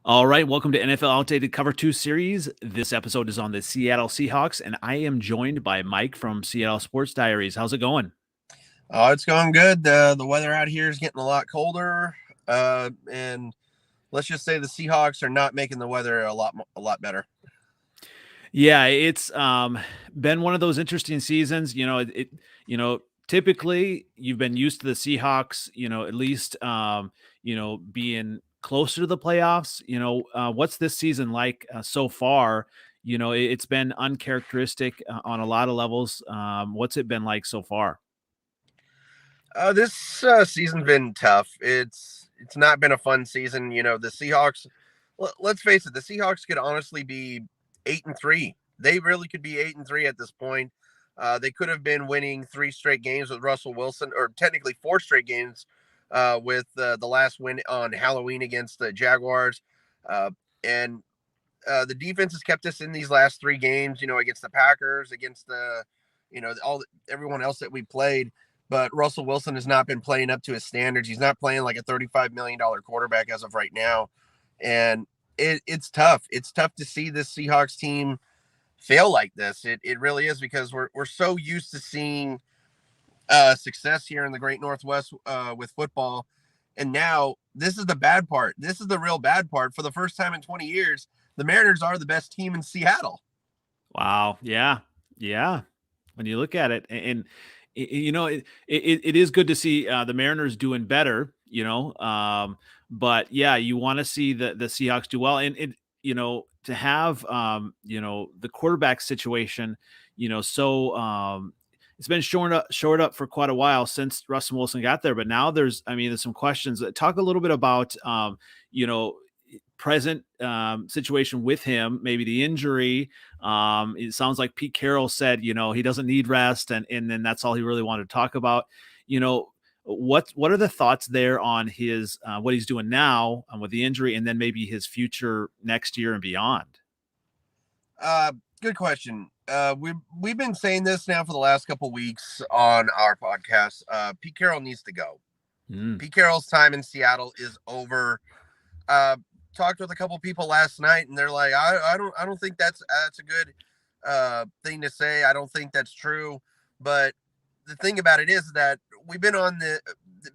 All right, welcome to NFL Outdated Cover 2 series. This episode is on the Seattle Seahawks, and I am joined by Mike from Seattle Sports Diaries. How's it going? Oh, it's going good. The weather out here is getting a lot colder, and let's just say the Seahawks are not making the weather a lot better. Yeah, it's been one of those interesting seasons. Typically you've been used to the Seahawks, at least being closer to the playoffs. What's this season like so far? It's been uncharacteristic on a lot of levels. What's it been like so far? This season's been tough. It's not been a fun season. The Seahawks. Let's face it, the Seahawks could honestly be 8-3. They really could be 8-3 at this point. They could have been winning 3 straight games with Russell Wilson, or technically 4 straight games with the last win on Halloween against the Jaguars. And the defense has kept us in these last 3 games, against the Packers, against everyone else that we played. But Russell Wilson has not been playing up to his standards. He's not playing like a $35 million quarterback as of right now. And it's tough. It's tough to see this Seahawks team fail like this. It really is, because we're so used to seeing success here in the Great Northwest with football. And now this is the bad part. This is the real bad part. For the first time in 20 years, the Mariners are the best team in Seattle. Wow. Yeah. Yeah. When you look at it, and it is good to see the Mariners doing better, but yeah, you want to see the Seahawks do well. And to have, the quarterback situation, it's been shored up for quite a while since Russell Wilson got there, but now there's some questions. Talk a little bit about, present situation with him, maybe the injury. It sounds like Pete Carroll said, he doesn't need rest, and then that's all he really wanted to talk about. What are the thoughts there on his what he's doing now with the injury, and then maybe his future next year and beyond? Good question. We've been saying this now for the last couple weeks on our podcast. Pete Carroll needs to go. Pete Carroll's time in Seattle is over. Talked with a couple people last night, and they're like, I don't think that's a good thing to say. I don't think that's true. But the thing about it is that we've been on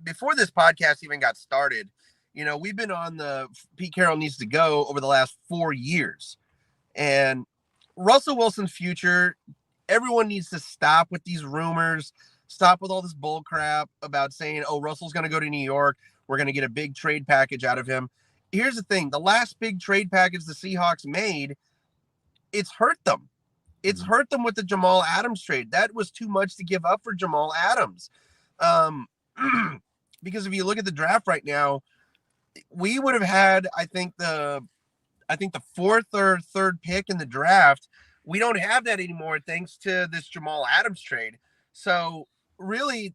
before this podcast even got started, we've been on the Pete Carroll needs to go over the last 4 years. And Russell Wilson's future, everyone needs to stop with these rumors, stop with all this bull crap about saying, oh, Russell's going to go to New York, we're going to get a big trade package out of him. Here's the thing. The last big trade package the Seahawks made, it's hurt them. It's hurt them with the Jamal Adams trade. That was too much to give up for Jamal Adams. Because if you look at the draft right now, we would have had, I think the fourth or third pick in the draft. We don't have that anymore thanks to this Jamal Adams trade. So really,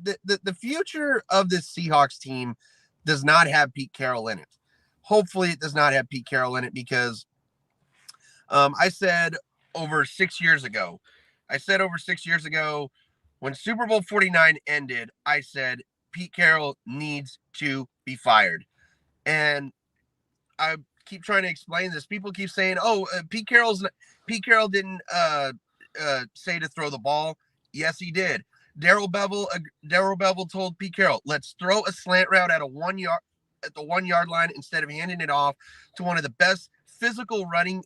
the future of this Seahawks team does not have Pete Carroll in it. Hopefully it does not have Pete Carroll in it, because I said over 6 years ago, when Super Bowl 49 ended, I said Pete Carroll needs to be fired. And I keep trying to explain this. People keep saying, oh, Pete Carroll didn't say to throw the ball. Yes, he did. Darrell Bevel told Pete Carroll, let's throw a slant route at the 1 yard line instead of handing it off to one of the best physical running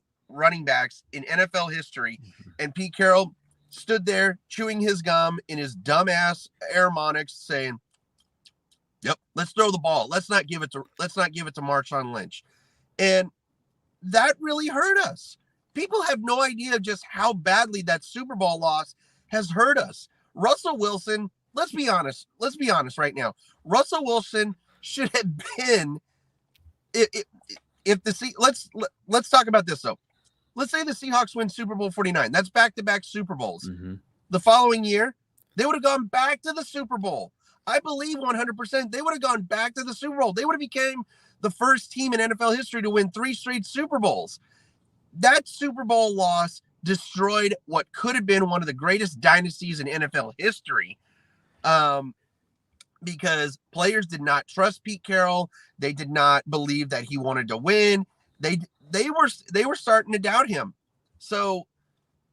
backs in NFL history. And Pete Carroll stood there chewing his gum in his dumbass Aramonics, saying, yep, let's throw the ball. Let's not give it to Marshawn Lynch. And that really hurt us. People have no idea just how badly that Super Bowl loss has hurt us. Russell Wilson, let's be honest right now. Russell Wilson should have been, let's talk about this though. Let's say the Seahawks win Super Bowl 49. That's back-to-back Super Bowls. Mm-hmm. The following year, they would have gone back to the Super Bowl. I believe 100% they would have gone back to the Super Bowl. They would have became the first team in NFL history to win 3 straight Super Bowls. That Super Bowl loss destroyed what could have been one of the greatest dynasties in NFL history. because players did not trust Pete Carroll. They did not believe that he wanted to win. They were starting to doubt him. So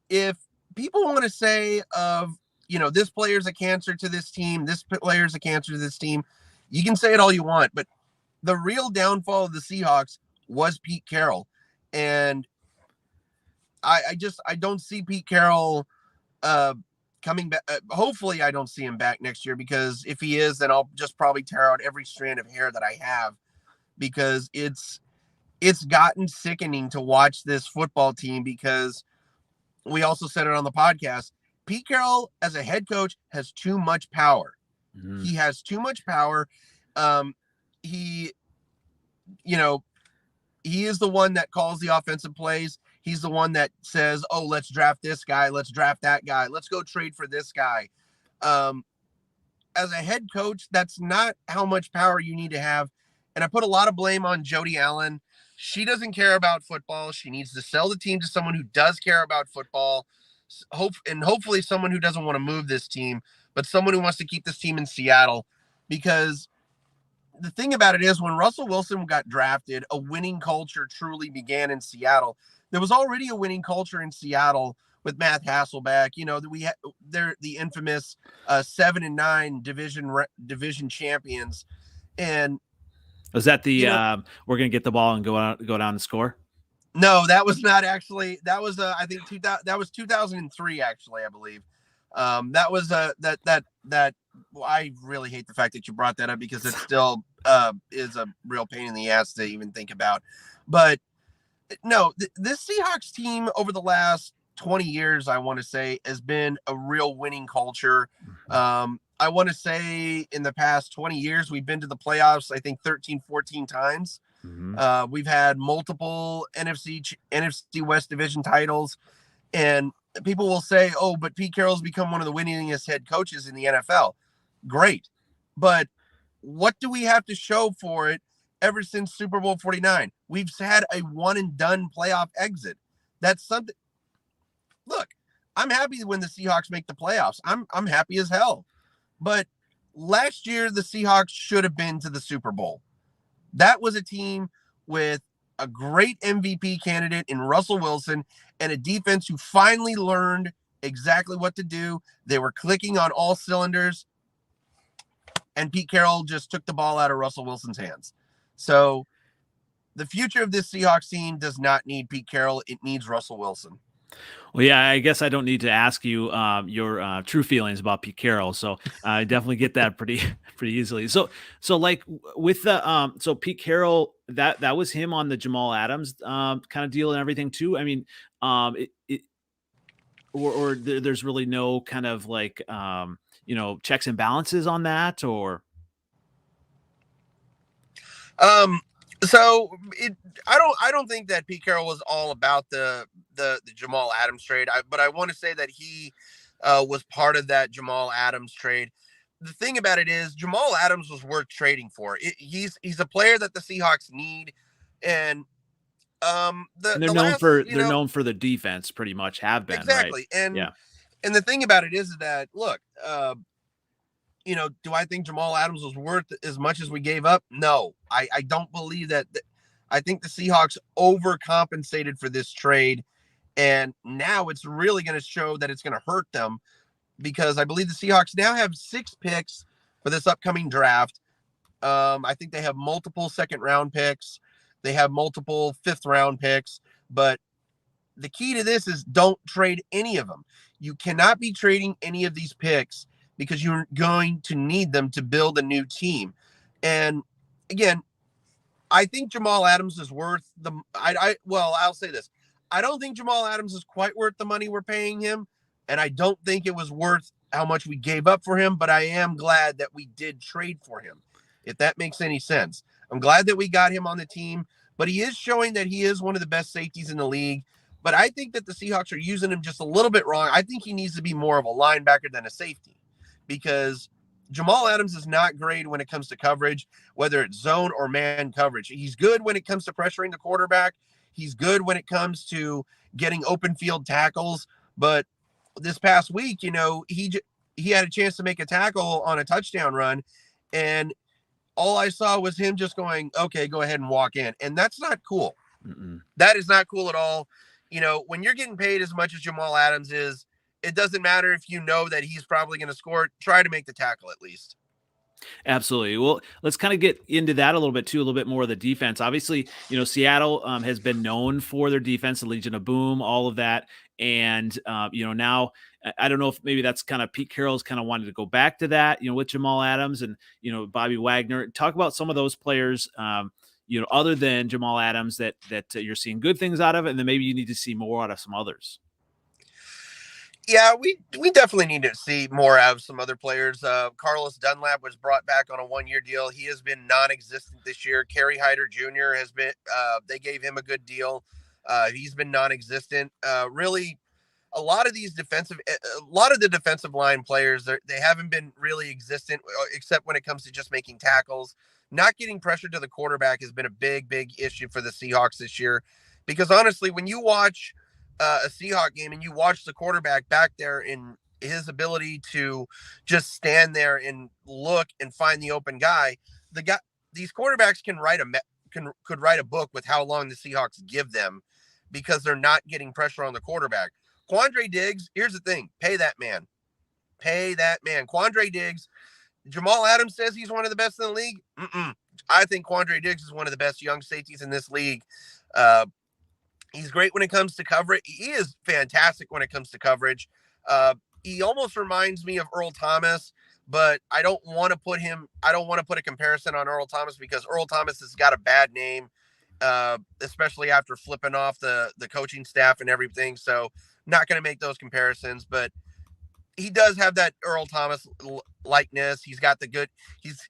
if people want to say this player's a cancer to this team, this player's a cancer to this team, you can say it all you want, but the real downfall of the Seahawks was Pete Carroll. And I don't see Pete Carroll coming back. Hopefully I don't see him back next year, because if he is, then I'll just probably tear out every strand of hair that I have, because it's gotten sickening to watch this football team, because we also said it on the podcast. Pete Carroll as a head coach has too much power. Mm-hmm. He has too much power. He is the one that calls the offensive plays. He's the one that says, oh, let's draft this guy. Let's draft that guy. Let's go trade for this guy. As a head coach, that's not how much power you need to have. And I put a lot of blame on Jody Allen. She doesn't care about football. She needs to sell the team to someone who does care about football. Hopefully someone who doesn't want to move this team, but someone who wants to keep this team in Seattle. Because the thing about it is, when Russell Wilson got drafted, a winning culture truly began in Seattle. There was already a winning culture in Seattle with Matt Hasselbeck. They're the infamous 7-9 division champions. And was that the we're gonna get the ball and go down and score? No, that was not actually. That was I think 2000. That was 2003. Actually, I believe. That was that. Well, I really hate the fact that you brought that up, because it still is a real pain in the ass to even think about. But no, this Seahawks team over the last 20 years, I want to say, has been a real winning culture. I want to say in the past 20 years, we've been to the playoffs, I think 13, 14 times. Mm-hmm. We've had multiple NFC West Division titles, and people will say, oh, but Pete Carroll's become one of the winningest head coaches in the NFL. Great. But what do we have to show for it ever since Super Bowl 49? We've had a one and done playoff exit. That's something. Look, I'm happy when the Seahawks make the playoffs. I'm happy as hell. But last year, the Seahawks should have been to the Super Bowl. That was a team with a great MVP candidate in Russell Wilson and a defense who finally learned exactly what to do. They were clicking on all cylinders, and Pete Carroll just took the ball out of Russell Wilson's hands. So the future of this Seahawks team does not need Pete Carroll. It needs Russell Wilson. Well, yeah, I guess I don't need to ask you your true feelings about Pete Carroll, so I definitely get that pretty easily. So like with the so Pete Carroll, that was him on the Jamal Adams kind of deal and everything too. I mean, there's really no kind of like checks and balances on that, or So I don't think that Pete Carroll was all about the Jamal Adams trade. But I want to say that he was part of that Jamal Adams trade. The thing about it is, Jamal Adams was worth trading for. He's a player that the Seahawks need, and they're known for the defense, pretty much have been exactly. Right? And and the thing about it is that, look, do I think Jamal Adams was worth as much as we gave up? No, I don't believe that. I think the Seahawks overcompensated for this trade, and now it's really going to show that it's going to hurt them, because I believe the Seahawks now have 6 picks for this upcoming draft. I think they have multiple second-round picks. They have multiple fifth-round picks, but the key to this is don't trade any of them. You cannot be trading any of these picks, because you're going to need them to build a new team. And again, I think Jamal Adams is worth I'll say this. I don't think Jamal Adams is quite worth the money we're paying him, and I don't think it was worth how much we gave up for him, but I am glad that we did trade for him, if that makes any sense. I'm glad that we got him on the team, but he is showing that he is one of the best safeties in the league. But I think that the Seahawks are using him just a little bit wrong. I think he needs to be more of a linebacker than a safety, because Jamal Adams is not great when it comes to coverage, whether it's zone or man coverage. He's good when it comes to pressuring the quarterback. He's good when it comes to getting open field tackles. But this past week, he had a chance to make a tackle on a touchdown run, And all I saw was him just going, okay, go ahead and walk in. And that's not cool. Mm-mm. That is not cool at all. When you're getting paid as much as Jamal Adams is, it doesn't matter if you know that he's probably going to score. Try to make the tackle at least. Absolutely. Well, let's kind of get into that a little bit too, a little bit more of the defense. Obviously, Seattle has been known for their defense, the Legion of Boom, all of that. And, now I don't know if maybe that's kind of Pete Carroll's kind of wanted to go back to that, with Jamal Adams and, Bobby Wagner. Talk about some of those players, other than Jamal Adams that you're seeing good things out of, and then maybe you need to see more out of some others. Yeah, we definitely need to see more out of some other players. Carlos Dunlap was brought back on a 1-year deal. He has been non-existent this year. Kerry Hyder Jr. has been. They gave him a good deal. He's been non-existent. Really, a lot of the defensive line players, they haven't been really existent, except when it comes to just making tackles. Not getting pressure to the quarterback has been a big issue for the Seahawks this year. Because honestly, when you watch a Seahawk game and you watch the quarterback back there in his ability to just stand there and look and find the open guy, these quarterbacks could write a book with how long the Seahawks give them because they're not getting pressure on the quarterback. Quandre Diggs, here's the thing, pay that man. Quandre Diggs, Jamal Adams says he's one of the best in the league. I think Quandre Diggs is one of the best young safeties in this league. He's great when it comes to coverage. He is fantastic when it comes to coverage. He almost reminds me of Earl Thomas, but I don't want to put a comparison on Earl Thomas because Earl Thomas has got a bad name, especially after flipping off the coaching staff and everything. So not going to make those comparisons, but he does have that Earl Thomas likeness. He's got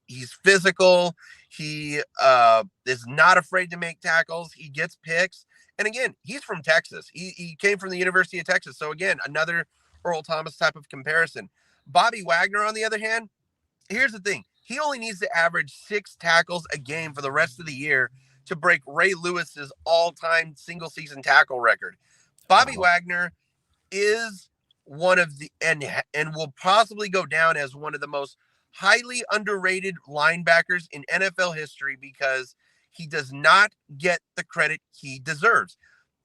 he's physical. He is not afraid to make tackles. He gets picks. And again, he's from Texas. He came from the University of Texas. So again, another Earl Thomas type of comparison. Bobby Wagner, on the other hand, here's the thing. He only needs to average 6 tackles a game for the rest of the year to break Ray Lewis's all-time single-season tackle record. Bobby Wagner is one of the and will possibly go down as one of the most highly underrated linebackers in NFL history because he does not get the credit he deserves.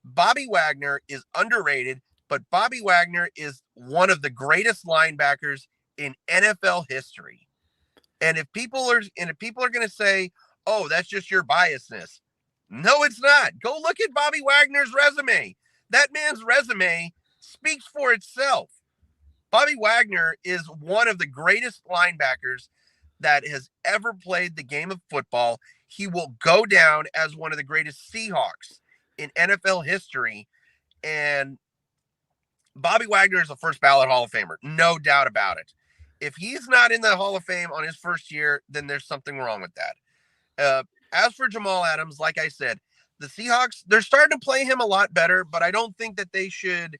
Bobby Wagner is underrated, but Bobby Wagner is one of the greatest linebackers in NFL history. And if people are going to say, "Oh, that's just your biasness," no, it's not. Go look at Bobby Wagner's resume. That man's resume speaks for itself. Bobby Wagner is one of the greatest linebackers that has ever played the game of football. He will go down as one of the greatest Seahawks in NFL history. And Bobby Wagner is a first ballot Hall of Famer. No doubt about it. If he's not in the Hall of Fame on his first year, then there's something wrong with that. As for Jamal Adams, like I said, the Seahawks, they're starting to play him a lot better, but I don't think that they should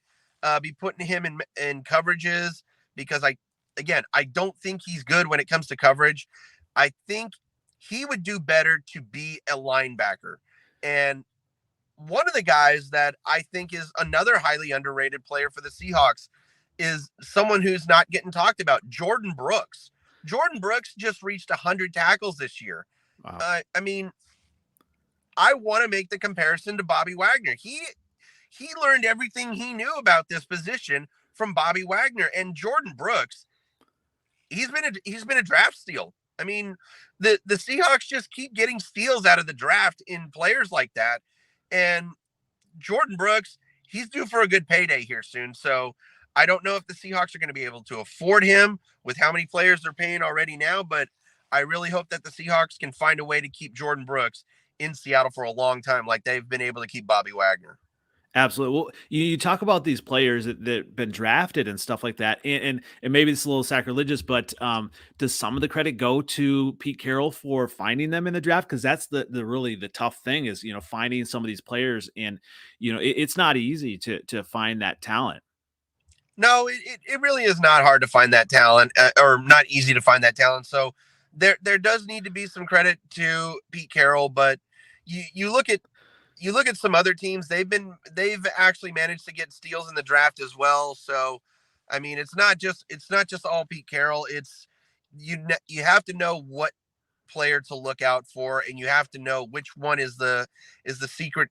be putting him in coverages because I don't think he's good when it comes to coverage. I think he would do better to be a linebacker. And one of the guys that I think is another highly underrated player for the Seahawks is someone who's not getting talked about, Jordan Brooks. Jordan Brooks just reached 100 tackles this year. Wow. I mean, I want to make the comparison to Bobby Wagner. He learned everything he knew about this position from Bobby Wagner, and Jordan Brooks, he's been a draft steal. I mean, the Seahawks just keep getting steals out of the draft in players like that. And Jordan Brooks, he's due for a good payday here soon. So I don't know if the Seahawks are going to be able to afford him with how many players they're paying already now, but I really hope that the Seahawks can find a way to keep Jordan Brooks in Seattle for a long time, like they've been able to keep Bobby Wagner. Absolutely. Well, you talk about these players that been drafted and stuff like that, and maybe it's a little sacrilegious, but does some of the credit go to Pete Carroll for finding them in the draft? Because that's the really the tough thing is finding some of these players, and it's not easy to find that talent. No, it really is not hard to find that talent, or not easy to find that talent. So there does need to be some credit to Pete Carroll, but you look at some other teams, they've actually managed to get steals in the draft as well. So I mean, it's not just all Pete Carroll. It's you have to know what player to look out for, and you have to know which one is the secret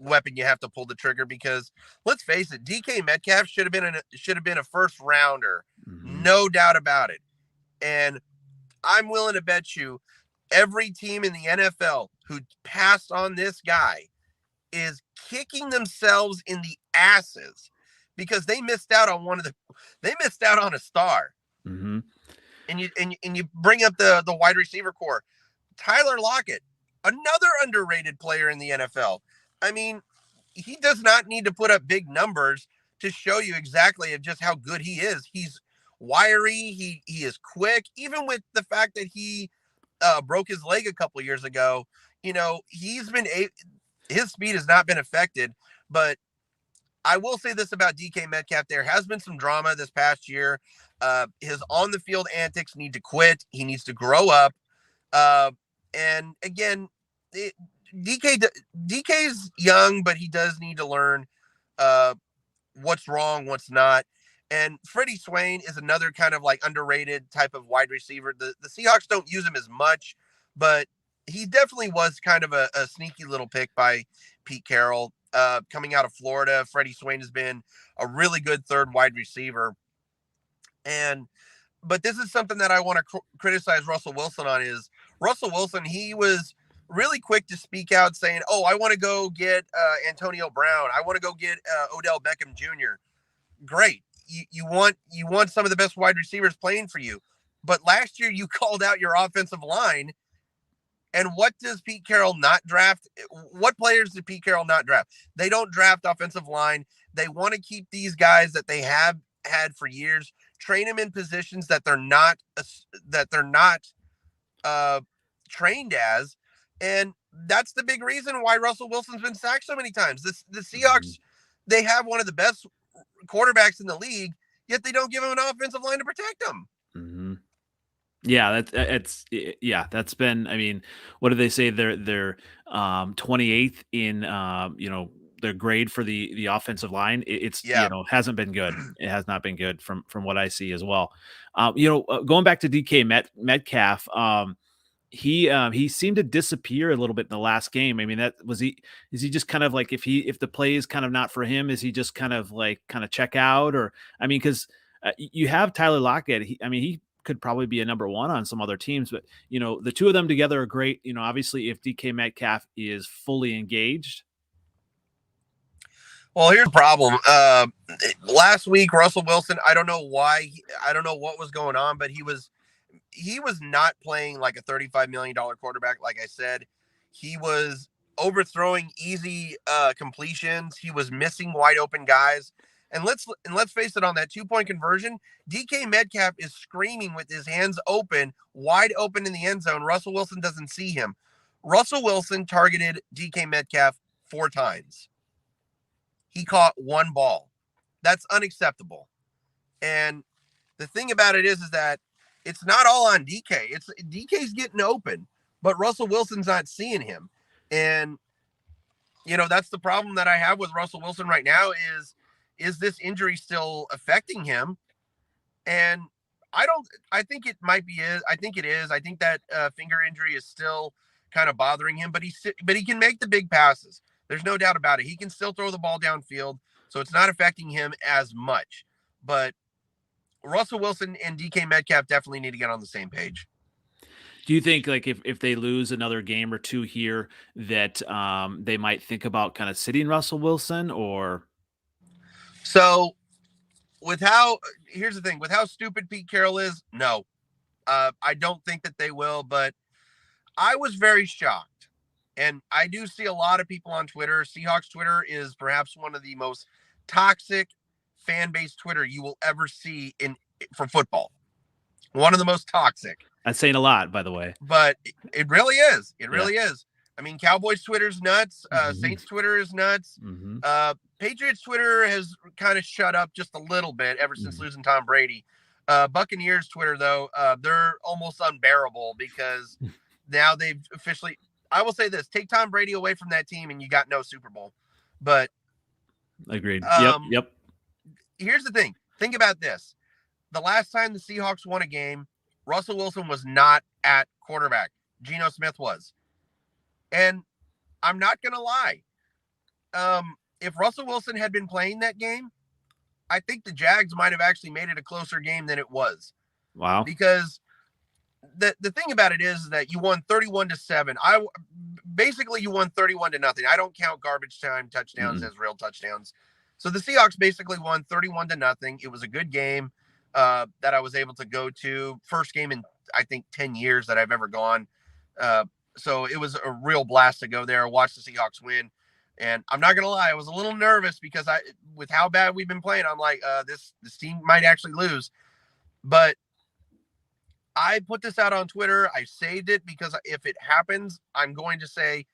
weapon you have to pull the trigger, because let's face it, DK Metcalf should have been a first rounder, no doubt about it. And I'm willing to bet you every team in the NFL who passed on this guy is kicking themselves in the asses because they missed out on a star. Mm-hmm. And you bring up the wide receiver core. Tyler Lockett, another underrated player in the NFL. I mean, he does not need to put up big numbers to show you exactly of just how good he is. He's wiry. He is quick. Even with the fact that he broke his leg a couple of years ago, his speed has not been affected. But I will say this about DK Metcalf. There has been some drama this past year. His on the field antics need to quit. He needs to grow up. And again, DK's young, but he does need to learn what's wrong, what's not. And Freddie Swain is another kind of like underrated type of wide receiver. The Seahawks don't use him as much, but he definitely was kind of a sneaky little pick by Pete Carroll. Coming out of Florida, Freddie Swain has been a really good third wide receiver. But this is something that I want to criticize Russell Wilson on. Is Russell Wilson, he was really quick to speak out saying, oh, I want to go get Antonio Brown. I want to go get Odell Beckham Jr. Great. You want some of the best wide receivers playing for you. But last year you called out your offensive line. And what does Pete Carroll not draft? What players did Pete Carroll not draft? They don't draft offensive line. They want to keep these guys that they have had for years, train them in positions that they're not trained as. And that's the big reason why Russell Wilson's been sacked so many times. The Seahawks, they have one of the best quarterbacks in the league, yet they don't give him an offensive line to protect him. Mm-hmm. Yeah, that's been, I mean, what do they say? They're 28th in their grade for the offensive line. It's hasn't been good. It has not been good from what I see as well. Going back to DK Metcalf, he seemed to disappear a little bit in the last game. I mean, is he just kind of like, if the play is kind of not for him, is he just kind of check out? Or, I mean, because you have Tyler Lockett. He could probably be a number one on some other teams, but the two of them together are great. Obviously if DK Metcalf is fully engaged. Well, here's the problem. Last week, Russell Wilson, I don't know why, I don't know what was going on, but he was not playing like a $35 million quarterback. Like I said, he was overthrowing easy completions. He was missing wide open guys. And let's face it, on that 2-point conversion, DK Metcalf is screaming with his hands open, wide open in the end zone. Russell Wilson doesn't see him. Russell Wilson targeted DK Metcalf 4 times. He caught 1 ball. That's unacceptable. And the thing about it is that it's not all on DK. DK's getting open, but Russell Wilson's not seeing him. And, that's the problem that I have with Russell Wilson right now is this injury still affecting him? And I think it might be, I think it is. I think that finger injury is still kind of bothering him, but he can make the big passes. There's no doubt about it. He can still throw the ball downfield, so it's not affecting him as much. But Russell Wilson and DK Metcalf definitely need to get on the same page. Do you think, like, if they lose another game or two here, that they might think about kind of sitting Russell Wilson? Or so here's the thing, with how stupid Pete Carroll is, no, I don't think that they will. But I was very shocked, and I do see a lot of people on Twitter. Seahawks Twitter is perhaps one of the most toxic fan base Twitter you will ever see for football. One of the most toxic. That's saying a lot, by the way. But it really is. It really is. I mean, Cowboys Twitter's nuts. Saints Twitter is nuts. Patriots Twitter has kind of shut up just a little bit ever since losing Tom Brady. Buccaneers Twitter, though, they're almost unbearable because now they've officially, I will say this, take Tom Brady away from that team and you got no Super Bowl. But agreed. Yep. Here's the thing. Think about this. the last time the Seahawks won a game, Russell Wilson was not at quarterback. Geno Smith was. And I'm not going to lie. If Russell Wilson had been playing that game, I think the Jags might have actually made it a closer game than it was. Wow. Because the thing about it is that you won 31-7. Basically you won 31-0. I don't count garbage time touchdowns as real touchdowns. So the Seahawks basically won 31-0. It was a good game that I was able to go to. First game in, I think, 10 years that I've ever gone. So it was a real blast to go there, watch the Seahawks win. And I'm not going to lie, I was a little nervous because with how bad we've been playing, I'm like, this team might actually lose. But I put this out on Twitter. I saved it because if it happens, I'm going to say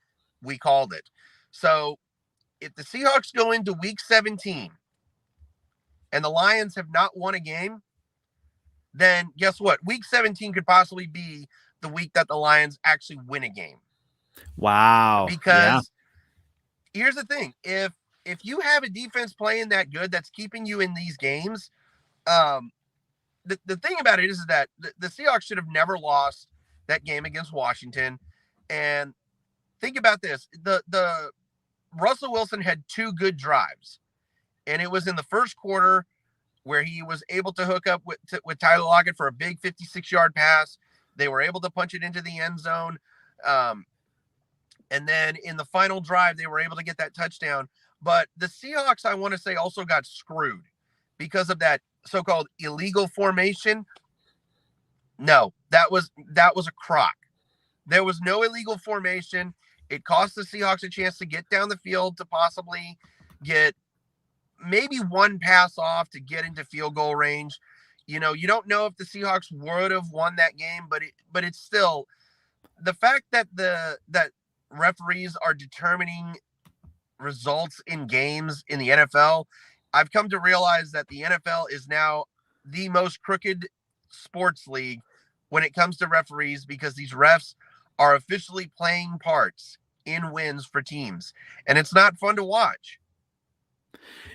we called it. So if the Seahawks go into week 17 and the Lions have not won a game, then guess what? Week 17 could possibly be the week that the Lions actually win a game. Wow. Because here's the thing. If you have a defense playing that good that's keeping you in these games, the thing about it is that the Seahawks should have never lost that game against Washington. And think about this. The Russell Wilson had 2 good drives. And it was in the first quarter where he was able to hook up with Tyler Lockett for a big 56-yard pass. They were able to punch it into the end zone. And then in the final drive, they were able to get that touchdown. But the Seahawks, I want to say, also got screwed because of that so-called illegal formation. No, that was a crock. There was no illegal formation. It cost the Seahawks a chance to get down the field to possibly get maybe one pass off to get into field goal range. You don't know if the Seahawks would have won that game, but it's still the fact that that referees are determining results in games in the NFL. I've come to realize that the NFL is now the most crooked sports league when it comes to referees, because these refs are officially playing parts in wins for teams, and it's not fun to watch.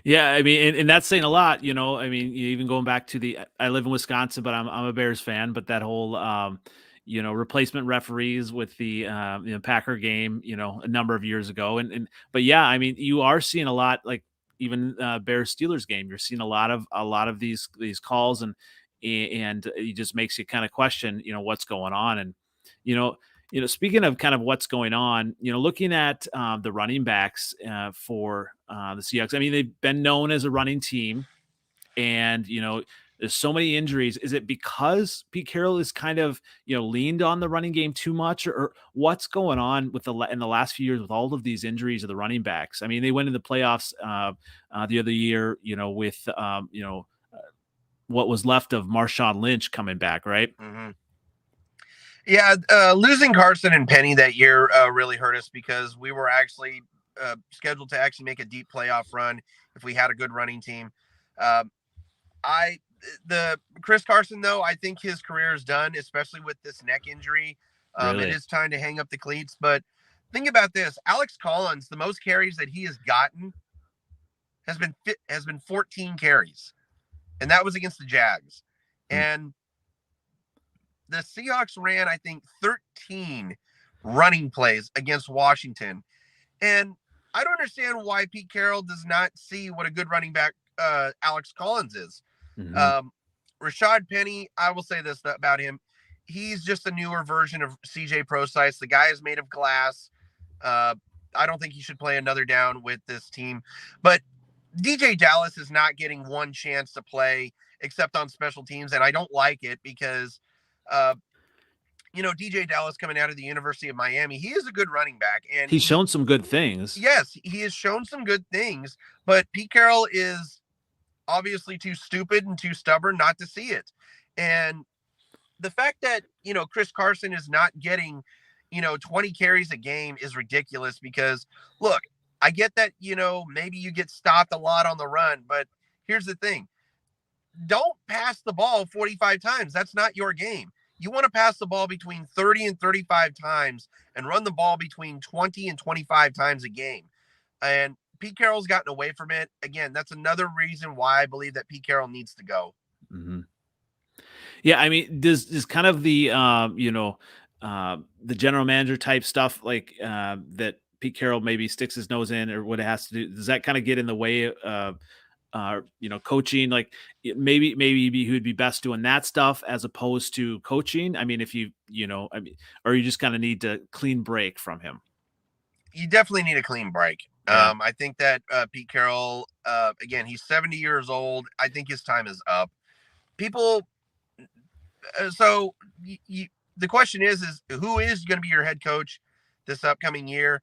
Yeah, I mean, and that's saying a lot, I mean, even going back to I live in Wisconsin, but I'm a Bears fan, but that whole, replacement referees with the Packer game, a number of years ago. But yeah, I mean, you are seeing a lot, like even Bears Steelers game, you're seeing a lot of these calls, and it just makes you kind of question, what's going on. And, speaking of kind of what's going on, looking at the running backs for the Seahawks, I mean, they've been known as a running team, and, there's so many injuries. Is it because Pete Carroll is kind of, leaned on the running game too much, or what's going on with in the last few years with all of these injuries of the running backs? I mean, they went in the playoffs the other year, with, what was left of Marshawn Lynch coming back, right? Mm-hmm. Yeah, losing Carson and Penny that year really hurt us, because we were actually scheduled to actually make a deep playoff run if we had a good running team. The Chris Carson, though, I think his career is done, especially with this neck injury. Really? It is time to hang up the cleats. But think about this: Alex Collins, the most carries that he has gotten has been 14 carries, and that was against the Jags. And the Seahawks ran, I think, 13 running plays against Washington. And I don't understand why Pete Carroll does not see what a good running back Alex Collins is. Rashad Penny, I will say this about him. He's just a newer version of CJ Procise. The guy is made of glass. I don't think he should play another down with this team. But DJ Dallas is not getting one chance to play except on special teams, and I don't like it because DJ Dallas, coming out of the University of Miami, he is a good running back, and he's shown some good things. Yes, he has shown some good things, but Pete Carroll is obviously too stupid and too stubborn not to see it. And the fact that, Chris Carson is not getting, 20 carries a game is ridiculous, because look, I get that, maybe you get stopped a lot on the run, but here's the thing. Don't pass the ball 45 times. That's not your game. You want to pass the ball between 30 and 35 times and run the ball between 20 and 25 times a game. And Pete Carroll's gotten away from it. Again, that's another reason why I believe that Pete Carroll needs to go. Mm-hmm. Yeah, I mean, does kind of the general manager type stuff like that Pete Carroll maybe sticks his nose in or what it has to do, does that kind of get in the way of coaching? Like maybe he would be best doing that stuff as opposed to coaching. I mean, if I mean, or you just kind of need to clean break from him. You definitely need a clean break. Yeah. I think that Pete Carroll, again, he's 70 years old. I think his time is up. People, so the question is who is going to be your head coach this upcoming year?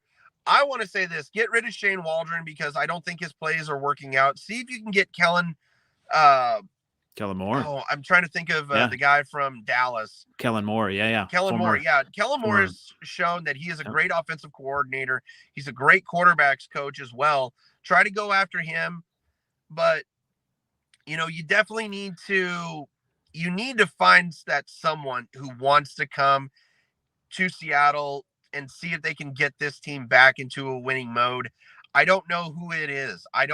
I want to say this: get rid of Shane Waldron because I don't think his plays are working out. See if you can get Kellen. Uh, Kellen Moore. I'm trying to think of Yeah. the guy from Dallas. Kellen Moore. Yeah. Yeah. Kellen Moore, yeah. Kellen Moore Former. has shown that he is a Yeah. great offensive coordinator. He's a great quarterbacks coach as well. Try to go after him, but you definitely need to find that someone who wants to come to Seattle and see if they can get this team back into a winning mode. I don't know who it is. I've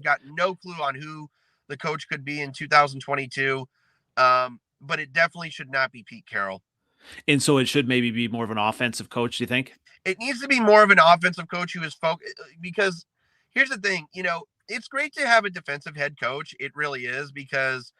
got no clue on who the coach could be in 2022. But it definitely should not be Pete Carroll. And so it should maybe be more of an offensive coach, do you think? It needs to be more of an offensive coach who is focused, because here's the thing, it's great to have a defensive head coach. It really is, because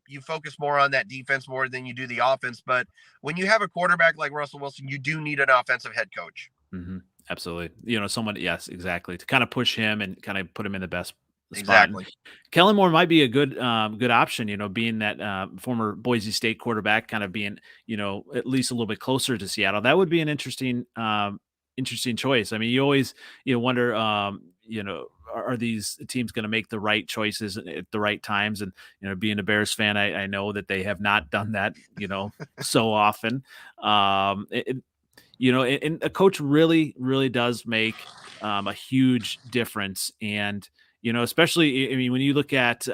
you focus more on that defense more than you do the offense. But when you have a quarterback like Russell Wilson, you do need an offensive head coach. Hmm. Absolutely. Someone, yes, exactly, to kind of push him and kind of put him in the best spot. And Exactly. Kellen Moore might be a good option. Being that former Boise State quarterback, kind of being at least a little bit closer to Seattle. That would be an interesting choice. I mean, you always wonder, are these teams going to make the right choices at the right times? And being a Bears fan, I know that they have not done that. So often. And a coach really, really does make a huge difference. And, especially, I mean, when you look at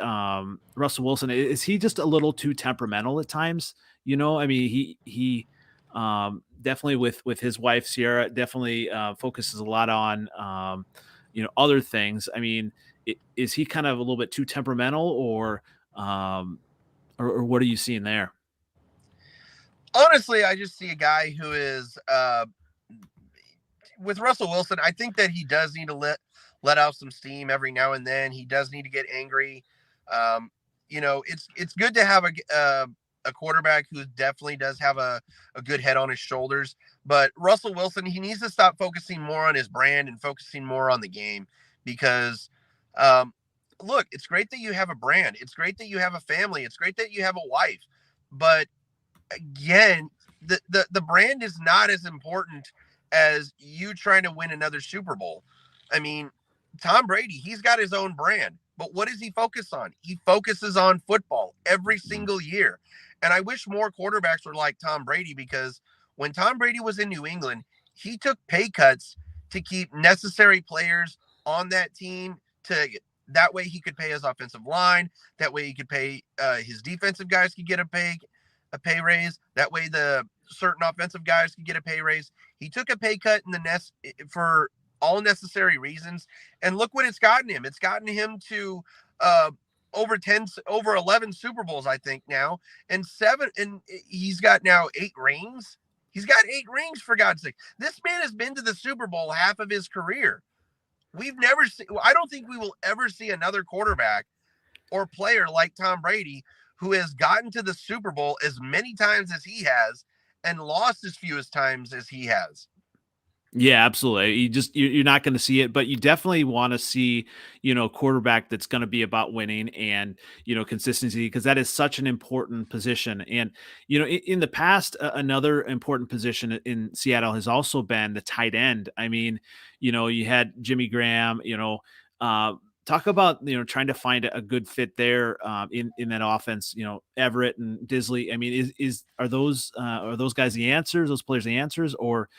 Russell Wilson, is he just a little too temperamental at times? I mean, he definitely with his wife, Sierra, definitely focuses a lot on, other things. I mean, is he kind of a little bit too temperamental um, or what are you seeing there? Honestly, I just see a guy who is with Russell Wilson. I think that he does need to let out some steam every now and then. He does need to get angry. It's good to have a quarterback who definitely does have a good head on his shoulders. But Russell Wilson, he needs to stop focusing more on his brand and focusing more on the game, because look, it's great that you have a brand. It's great that you have a family. It's great that you have a wife. But again, the brand is not as important as you trying to win another Super Bowl. I mean, Tom Brady, he's got his own brand, but what does he focus on? He focuses on football every Mhm. single year. And I wish more quarterbacks were like Tom Brady, because when Tom Brady was in New England, he took pay cuts to keep necessary players on that team, to that way he could pay his offensive line, that way he could pay his defensive guys could get a pay raise. That way, the certain offensive guys could get a pay raise. He took a pay cut in the nest for all necessary reasons, and look what it's gotten him. It's gotten him to uh, over 11 Super Bowls, I think now, and he's got now 8 rings. He's got 8 rings, for God's sake. This man has been to the Super Bowl half of his career. We've never seen. I don't think we will ever see another quarterback or player like Tom Brady who has gotten to the Super Bowl as many times as he has and lost as few as times as he has. Yeah, absolutely. You're not going to see it, but you definitely want to see, quarterback that's going to be about winning and, consistency, because that is such an important position. And, in the past, another important position in Seattle has also been the tight end. I mean, you had Jimmy Graham, uh, talk about, trying to find a good fit there in that offense, Everett and Disley. I mean, are those guys the answers, those players the answers, or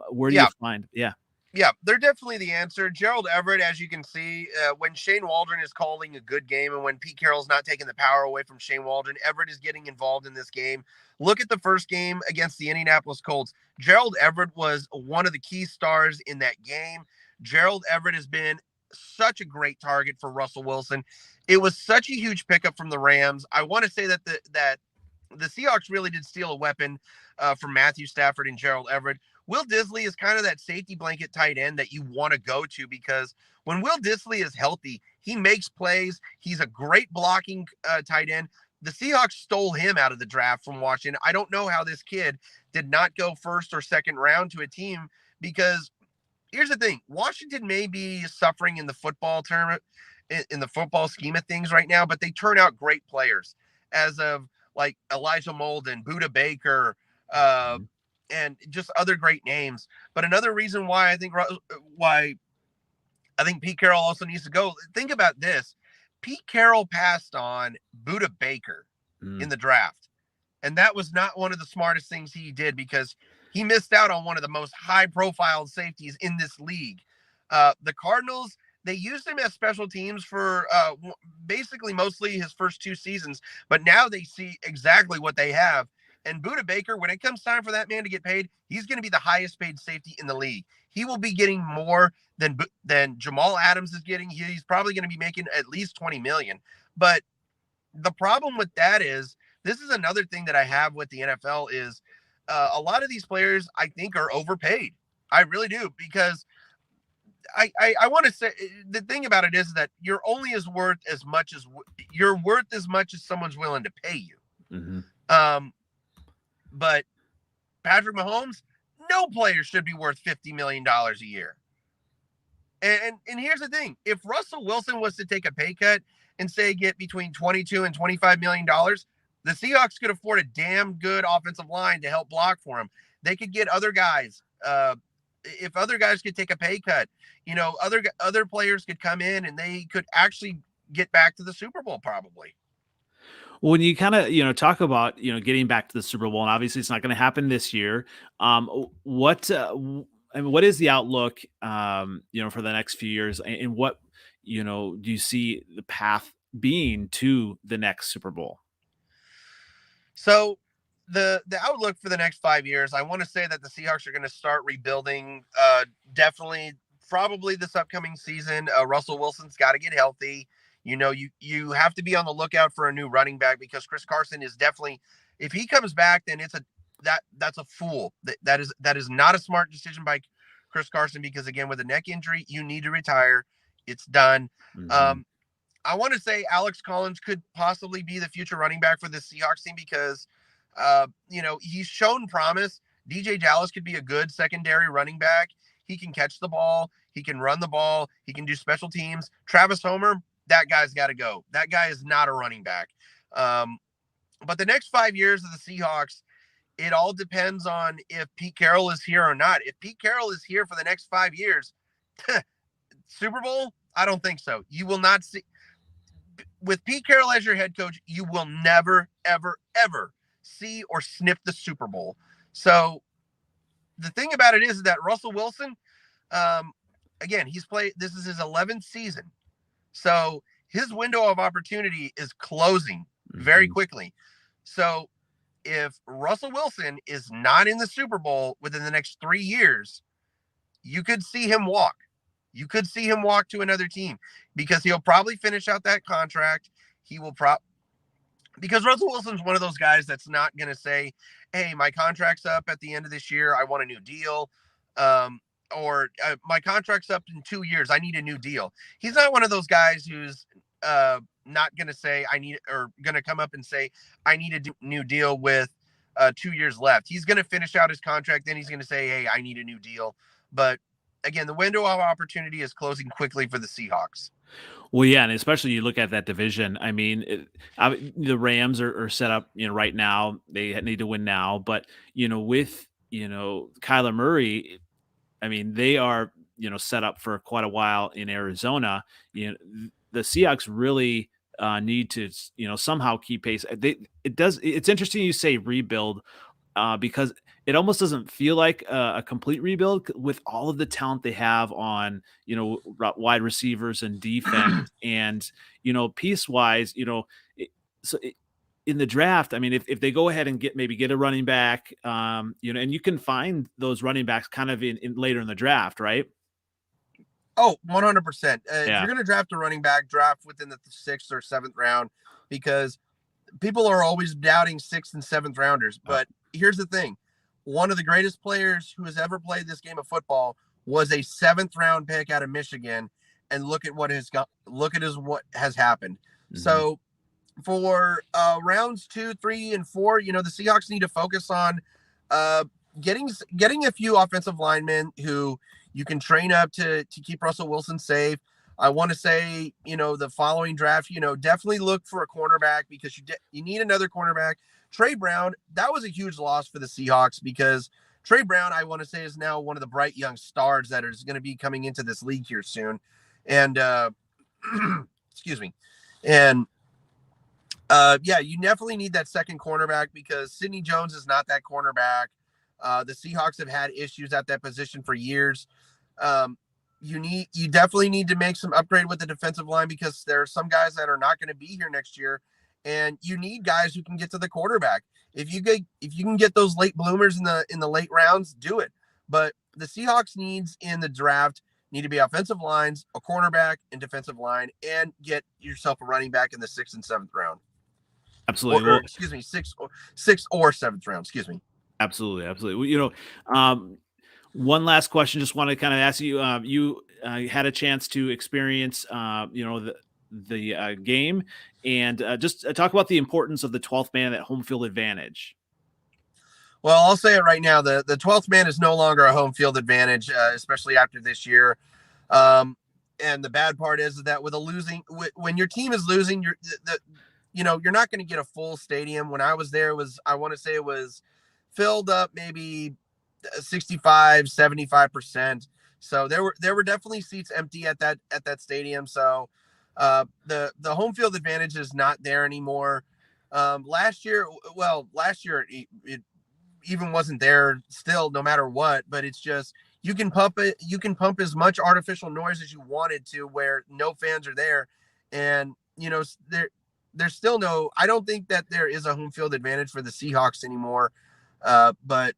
where do you Yeah, find? Yeah. yeah, they're definitely the answer. Gerald Everett, as you can see, when Shane Waldron is calling a good game and when Pete Carroll's not taking the power away from Shane Waldron, Everett is getting involved in this game. Look at the first game against the Indianapolis Colts. Gerald Everett was one of the key stars in that game. Gerald Everett has been such a great target for Russell Wilson. It was such a huge pickup from the Rams. I want to say that the Seahawks really did steal a weapon from Matthew Stafford and Gerald Everett. Will Disley is kind of that safety blanket tight end that you want to go to, because when Will Disley is healthy, he makes plays. He's a great blocking tight end. The Seahawks stole him out of the draft from Washington. I don't know how this kid did not go first or second round to a team, because here's the thing. Washington may be suffering in the football term, in the football scheme of things right now, but they turn out great players as of like Elijah Molden, Buda Baker, Mhm. and just other great names. But another reason why I think Pete Carroll also needs to go. Think about this. Pete Carroll passed on Buda Baker in Mm. the draft. And that was not one of the smartest things he did, because he missed out on one of the most high profile safeties in this league. The Cardinals, they used him as special teams for basically mostly his first 2 seasons, but now they see exactly what they have. And Buda Baker, when it comes time for that man to get paid, he's going to be the highest paid safety in the league. He will be getting more than Jamal Adams is getting. He's probably going to be making at least 20 million. But the problem with that is, this is another thing that I have with the NFL is a lot of these players I think are overpaid. I really do, because I want to say the thing about it is that you're only as worth as much as you're worth as much as someone's willing to pay you. Mm-hmm. But Patrick Mahomes, no player should be worth $50 million a year. And here's the thing: if Russell Wilson was to take a pay cut and say get between 22 and 25 million dollars, the Seahawks could afford a damn good offensive line to help block for him. They could get other guys. If other guys could take a pay cut, other players could come in and they could actually get back to the Super Bowl probably. When you kind of talk about getting back to the Super Bowl, and obviously it's not going to happen this year. I mean, what is the outlook for the next few years, and what do you see the path being to the next Super Bowl? So the outlook for the next 5 years, I want to say that the Seahawks are going to start rebuilding. Definitely, probably this upcoming season. Russell Wilson's got to get healthy. You have to be on the lookout for a new running back, because Chris Carson is definitely, if he comes back, then that's a fool. That is not a smart decision by Chris Carson, because again, with a neck injury, you need to retire. It's done. Mm-hmm. I want to say Alex Collins could possibly be the future running back for the Seahawks team, because, he's shown promise. DJ Dallas could be a good secondary running back. He can catch the ball. He can run the ball. He can do special teams. Travis Homer, that guy's got to go. That guy is not a running back. But the next 5 years of the Seahawks, it all depends on if Pete Carroll is here or not. If Pete Carroll is here for the next 5 years, Super Bowl, I don't think so. You will not see. With Pete Carroll as your head coach, you will never, ever, ever see or sniff the Super Bowl. So the thing about it is that Russell Wilson, again, this is his 11th season. So his window of opportunity is closing very quickly. So if Russell Wilson is not in the Super Bowl within the next 3 years, you could see him walk. You could see him walk to another team, because he'll probably finish out that contract. Because Russell Wilson's one of those guys that's not going to say, hey, my contract's up at the end of this year, I want a new deal. Or my contract's up in 2 years, I need a new deal. He's not one of those guys who's not going to say going to come up and say, I need a new deal with 2 years left. He's going to finish out his contract. Then he's going to say, hey, I need a new deal. But again, the window of opportunity is closing quickly for the Seahawks. Well, yeah, and especially you look at that division. I mean, the Rams are set up, right now. They need to win now, but with Kyler Murray, I mean, they are set up for quite a while in Arizona. The Seahawks really need to somehow keep pace. It's interesting you say rebuild, because it almost doesn't feel like a complete rebuild with all of the talent they have on, wide receivers and defense, and piece wise, in the draft. I mean, if they go ahead and get a running back, and you can find those running backs kind of in later in the draft, right? Oh, 100%. If Yeah. you're going to draft a running back, draft within the 6th or 7th round, because people are always doubting 6th and 7th rounders. Oh, But here's the thing: one of the greatest players who has ever played this game of football was a 7th round pick out of Michigan, and look at what has got. Look at what has happened. mhm. So for rounds 2, 3, and 4, the Seahawks need to focus on uh, getting a few offensive linemen who you can train up to keep Russell Wilson safe. I want to say, the following draft, definitely look for a cornerback, because you need another cornerback. Trey Brown, that was a huge loss for the Seahawks, because Trey Brown, I want to say, is now one of the bright young stars that is going to be coming into this league here soon. And excuse me. And yeah, you definitely need that second cornerback, because Sidney Jones is not that cornerback. The Seahawks have had issues at that position for years. You definitely need to make some upgrade with the defensive line, because there are some guys that are not going to be here next year, and you need guys who can get to the quarterback. If you can get those late bloomers in the late rounds, do it. But the Seahawks needs in the draft need to be offensive lines, a cornerback, and defensive line, and get yourself a running back in the 6th and 7th round. Absolutely. Or Well, excuse me, sixth or 7th round. Excuse me. absolutely. Absolutely. Well, one last question. Just want to kind of ask you. You had a chance to experience, the game, and just talk about the importance of the 12th man, that home field advantage. Well, I'll say it right now: the 12th man is no longer a home field advantage, especially after this year. And the bad part is that with when your team is losing, you're not going to get a full stadium. When I was there, I want to say it was filled up maybe 65, 75%. So there were definitely seats empty at that stadium. So the home field advantage is not there anymore. Last year it even wasn't there still, no matter what. But it's just, you can pump as much artificial noise as you wanted to, where no fans are there. And there's still no, I don't think that there is a home field advantage for the Seahawks anymore. But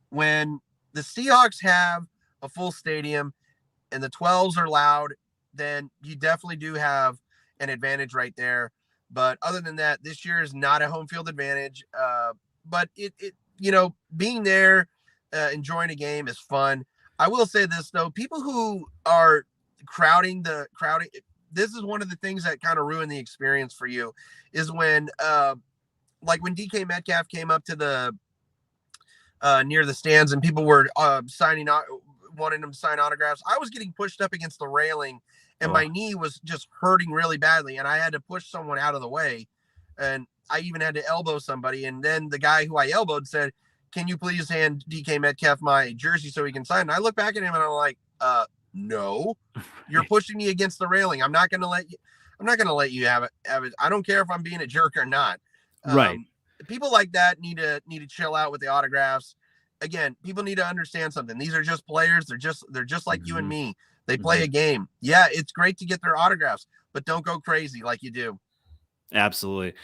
when the Seahawks have a full stadium and the 12s are loud, then you definitely do have an advantage right there. But other than that, this year is not a home field advantage. But being there, enjoying a game is fun. I will say this though: people who are crowding, this is one of the things that kind of ruin the experience for you, is when like when DK Metcalf came up to the near the stands, and people were wanting him to sign autographs. I was getting pushed up against the railing, and Oh, my knee was just hurting really badly, and I had to push someone out of the way, and I even had to elbow somebody. And then the guy who I elbowed said, "Can you please hand DK Metcalf my jersey so he can sign?" And I look back at him and I'm like, no, you're pushing me against the railing. I'm not going to let you have it. I don't care if I'm being a jerk or not. right. People like that need to chill out with the autographs. Again, people need to understand something. These are just players. They're just like you and Mhm, me. They play mhm. a game. Yeah, it's great to get their autographs, but don't go crazy like you do. Absolutely.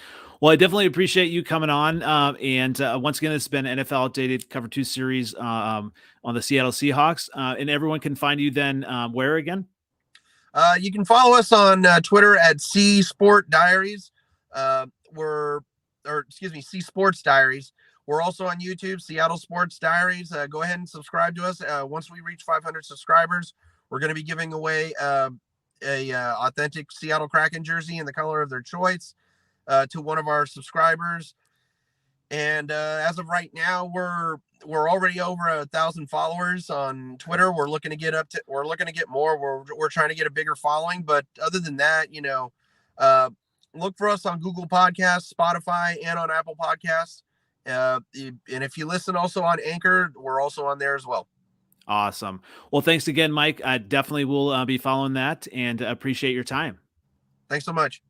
Well, I definitely appreciate you coming on. And once again, it's been NFL Updated Cover 2 series on the Seattle Seahawks. And everyone can find you then where again? You can follow us on Twitter at C Sport Diaries. C Sports Diaries. We're also on YouTube, Seattle Sports Diaries. Go ahead and subscribe to us. Once we reach 500 subscribers, we're going to be giving away a authentic Seattle Kraken jersey in the color of their choice to one of our subscribers. And as of right now, we're already over 1,000 followers on Twitter. We're looking to get more. We're trying to get a bigger following. But other than that, look for us on Google Podcasts, Spotify, and on Apple Podcasts. And if you listen also on Anchor, we're also on there as well. Awesome. Well, thanks again, Mike. I definitely will be following that, and appreciate your time. Thanks so much.